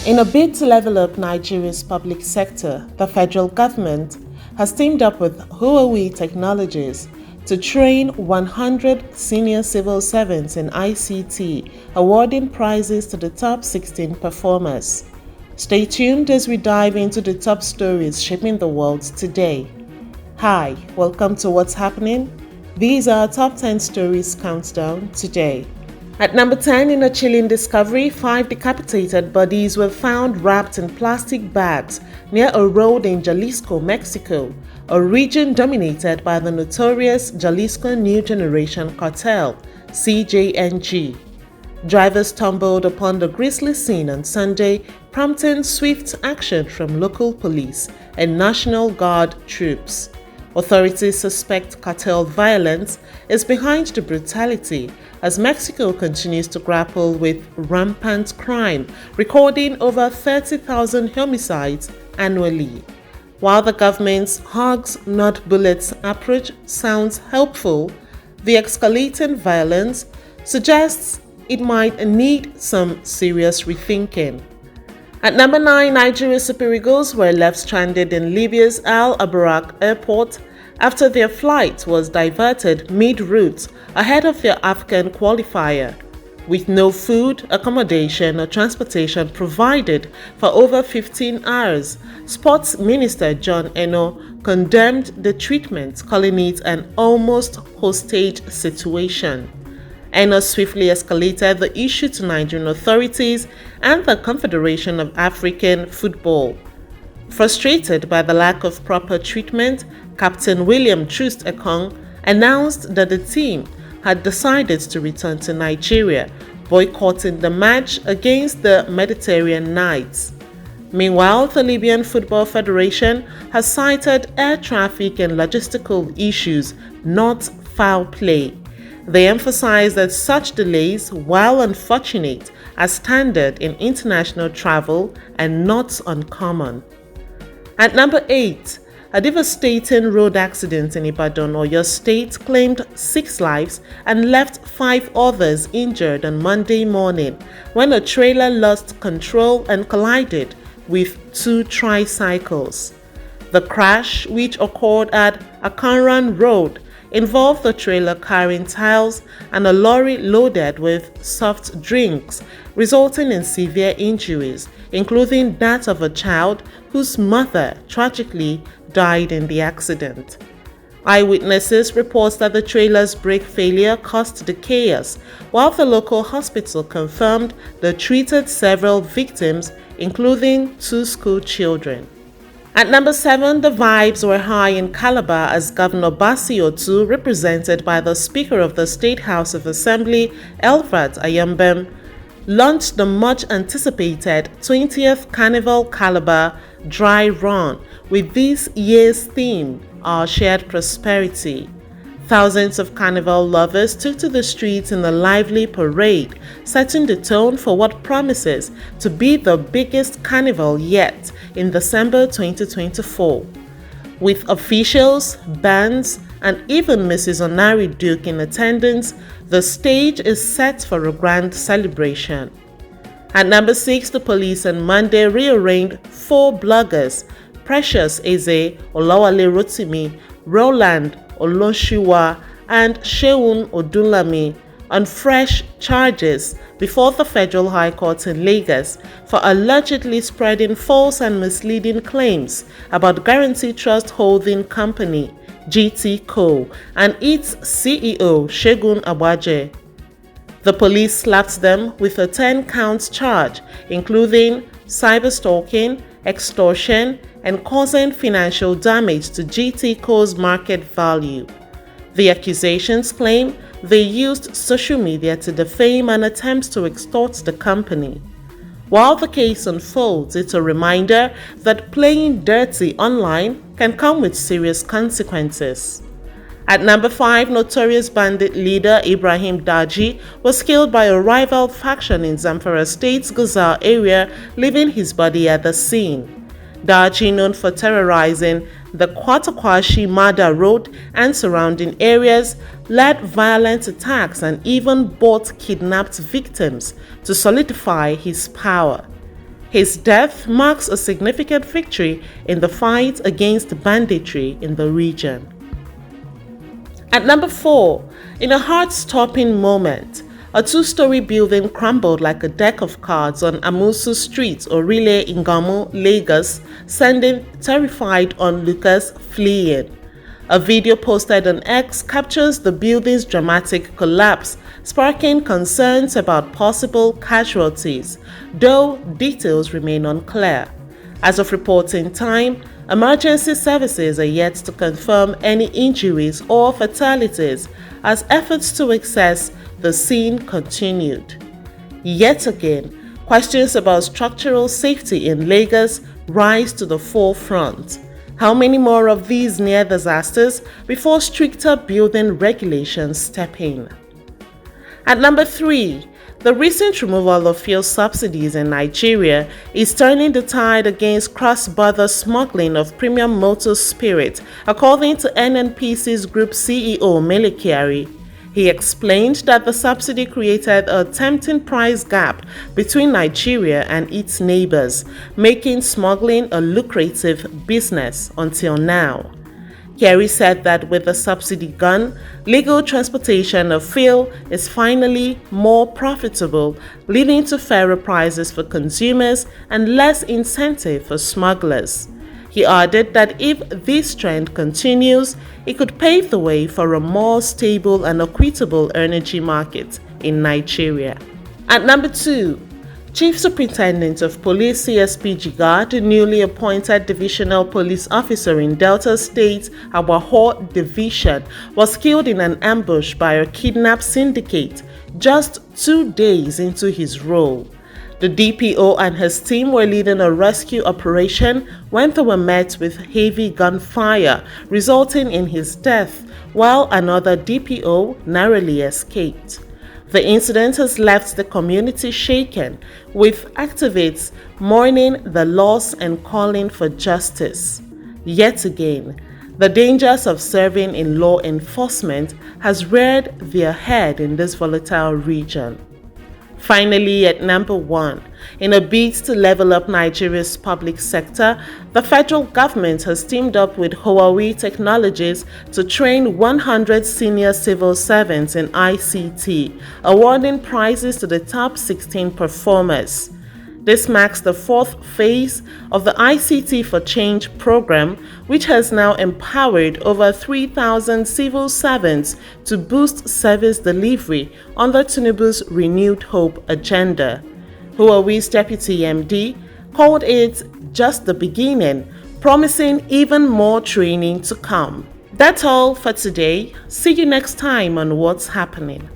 In a bid to level up Nigeria's public sector, the federal government has teamed up with Huawei Technologies to train 100 senior civil servants in ICT, awarding prizes to the top 16 performers. Stay tuned as we dive into the top stories shaping the world today. Hi, welcome to What's Happening. These are our top 10 stories countdown today. At number 10, in a chilling discovery, 5 decapitated bodies were found wrapped in plastic bags near a road in Jalisco, Mexico, a region dominated by the notorious Jalisco New Generation Cartel, CJNG. Drivers stumbled upon the grisly scene on Sunday, prompting swift action from local police and National Guard troops. Authorities suspect cartel violence is behind the brutality as Mexico continues to grapple with rampant crime, recording over 30,000 homicides annually. While the government's hugs, not bullets approach sounds helpful, the escalating violence suggests it might need some serious rethinking. At number 9, Nigeria's Super Eagles were left stranded in Libya's Al Abarak airport after their flight was diverted mid-route ahead of their African qualifier. With no food, accommodation or transportation provided for over 15 hours, Sports Minister John Eno condemned the treatment, calling it an almost hostage situation. Eno swiftly escalated the issue to Nigerian authorities and the Confederation of African Football. Frustrated by the lack of proper treatment, Captain William Troost Ekong announced that the team had decided to return to Nigeria, boycotting the match against the Mediterranean Knights. Meanwhile, the Libyan Football Federation has cited air traffic and logistical issues, not foul play. They emphasize that such delays, while unfortunate, are standard in international travel and not uncommon. At number 8, a devastating road accident in Ibadan, Oyo State, claimed 6 lives and left 5 others injured on Monday morning when a trailer lost control and collided with 2 tricycles. The crash, which occurred at Akanran Road, involved a trailer carrying tiles and a lorry loaded with soft drinks, resulting in severe injuries, including that of a child whose mother tragically died in the accident. Eyewitnesses report that the trailer's brake failure caused the chaos, while the local hospital confirmed they treated several victims, including 2 school children. At number 7, the vibes were high in Calabar as Governor Basi Otu, represented by the Speaker of the State House of Assembly, Elfrat Ayambem, launched the much-anticipated 20th Carnival Calabar Dry Run with this year's theme, Our Shared Prosperity. Thousands of carnival lovers took to the streets in a lively parade, setting the tone for what promises to be the biggest carnival yet in December 2024. With officials, bands, and even Mrs. Onari Duke in attendance, the stage is set for a grand celebration. At number 6, the police on Monday re-arraigned 4 bloggers, Precious Eze, Olawale Rotimi, Roland Oloshiwa, and Sheun Odunlami on fresh charges before the Federal High Court in Lagos for allegedly spreading false and misleading claims about Guarantee Trust Holding Company, GTCO, and its CEO, Segun Agbaje. The police slapped them with a 10-count charge, including cyberstalking, extortion, and causing financial damage to GTCO's market value. The accusations claim they used social media to defame and attempt to extort the company. While the case unfolds, it's a reminder that playing dirty online can come with serious consequences. At number 5, notorious bandit leader Ibrahim Daji was killed by a rival faction in Zamfara State's Guzau area, leaving his body at the scene. Daji, known for terrorizing the Kwatakwashi Mada Road and surrounding areas, led violent attacks and even bought kidnapped victims to solidify his power. His death marks a significant victory in the fight against banditry in the region. At number 4, in a heart-stopping moment, a two-story building crumbled like a deck of cards on Amusu Street, Orile, Iganmu, Lagos, sending terrified onlookers fleeing. A video posted on X captures the building's dramatic collapse, sparking concerns about possible casualties, though details remain unclear. As of reporting time, emergency services are yet to confirm any injuries or fatalities as efforts to access the scene continued. Yet again, questions about structural safety in Lagos rise to the forefront. How many more of these near disasters before stricter building regulations step in? At number 3, the recent removal of fuel subsidies in Nigeria is turning the tide against cross-border smuggling of premium Moto spirit, according to NNPC's Group CEO Mele Kyari. He explained that the subsidy created a tempting price gap between Nigeria and its neighbors, making smuggling a lucrative business until now. Kyari said that with the subsidy gone, legal transportation of fuel is finally more profitable, leading to fairer prices for consumers and less incentive for smugglers. He added that if this trend continues, it could pave the way for a more stable and equitable energy market in Nigeria. At number 2, Chief Superintendent of Police CSP Jigar, the newly appointed Divisional Police Officer in Delta State, Awaho Division, was killed in an ambush by a kidnap syndicate just 2 days into his role. The DPO and his team were leading a rescue operation when they were met with heavy gunfire, resulting in his death, while another DPO narrowly escaped. The incident has left the community shaken, with activists mourning the loss and calling for justice. Yet again, the dangers of serving in law enforcement has reared their head in this volatile region. Finally, at number 1, in a bid to level up Nigeria's public sector, the federal government has teamed up with Huawei Technologies to train 100 senior civil servants in ICT, awarding prizes to the top 16 performers. This marks the 4th phase of the ICT for Change program, which has now empowered over 3,000 civil servants to boost service delivery under Tinubu's Renewed Hope agenda. Huawei's Deputy MD called it just the beginning, promising even more training to come. That's all for today. See you next time on What's Happening.